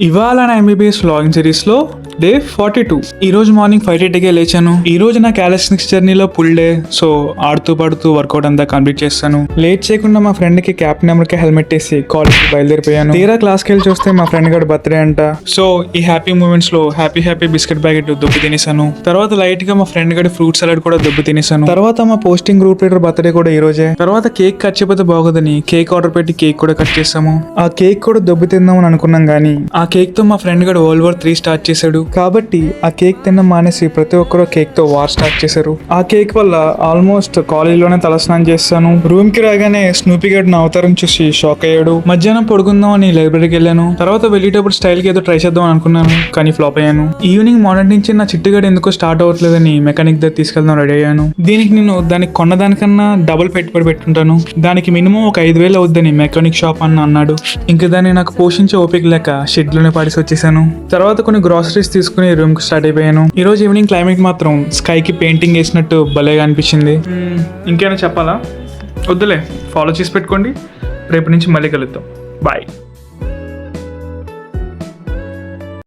ఇవాళ నా MBBS vlogging series లో డే 42. ఈ రోజు మార్నింగ్ 5:30కే లేచాను. ఈ రోజు నా క్యాలిస్టిక్స్ జర్నీలో ఫుల్ డే, సో ఆడుతూ పాడుతూ వర్కౌట్ అంతా కంప్లీట్ చేస్తాను. లేట్ చేయకుండా మా ఫ్రెండ్ కి క్యాప్ నెంబర్ కి హెల్మెట్ వేసి కాలేజ్ కి బయలుదేరిపోయాను. తీరా క్లాస్ కి వెళ్ళి చూస్తే మా ఫ్రెండ్ గడి బర్త్డే అంట. సో ఈ హ్యాపీ మూమెంట్స్ లో హ్యాపీ బిస్కెట్ ప్యాకెట్ దొబ్బు తినేసాను. తర్వాత లైట్ గా మా ఫ్రెండ్ గడి ఫ్రూట్ సలాడ్ కూడా దొబ్బు తినేసాను. తర్వాత మా పోస్టింగ్ గ్రూప్ లీడర్ బర్త్డే కూడా ఈ రోజే. తర్వాత కేక్ కట్ చేయకపోతే బాగోదని కేక్ ఆర్డర్ పెట్టి కేక్ కూడా కట్ చేసాము. ఆ కేక్ కూడా దొబ్బు తిందామని అనుకున్నాం గానీ ఆ కేక్ తో మా ఫ్రెండ్ గడు World War 3 స్టార్ట్ చేశాడు. కాబట్టి ఆ కేక్ తిన్న మానేసి ప్రతి ఒక్కరు కేక్ తో వార్ స్టార్ట్ చేశారు. ఆ కేక్ వల్ల ఆల్మోస్ట్ కాలేజీలోనే తలస్నానం చేస్తాను. రూమ్ కి రాగానే స్నూపీ గడ్ నా అవతారం చూసి షాక్ అయ్యాడు. మధ్యాహ్నం పడుకుందాం అని లైబ్రరీకి వెళ్ళాను. తర్వాత వెళ్ళేటప్పుడు స్టైల్ కి ఏదో ట్రై చేద్దాం అనుకున్నాను, కానీ ఫ్లాప్ అయ్యాను. ఈవినింగ్ మార్నింగ్ నుంచి నా చిట్టుగడ ఎందుకో స్టార్ట్ అవ్వట్లేదని మెకానిక్ దగ్గర తీసుకెళ్దాం రెడీ అయ్యాను. దీనికి నేను దానికి కొన్నదానికన్నా డబుల్ పెట్టుబడి పెట్టుంటాను. దానికి మినిమం ఒక 5,000 అవుద్దని మెకానిక్ షాప్ అన్న అన్నాడు. ఇంకా దాన్ని నాకు పోషించే ఓపిక లేక షెడ్ లోనే పాడేసి వచ్చేసాను. తర్వాత కొన్ని గ్రాసరీస్ తీసుకుని రూమ్ కి స్టార్ట్ అయిపోయాను. ఈ రోజు ఈవినింగ్ క్లైమేట్ మాత్రం స్కై కి పెయింటింగ్ వేసినట్టు భలేగా అనిపించింది. ఇంకేమైనా చెప్పాలా? వద్దులే, ఫాలో చేసి పెట్టుకోండి. రేపు నుంచి మళ్ళీ కలుద్దాం. బాయ్.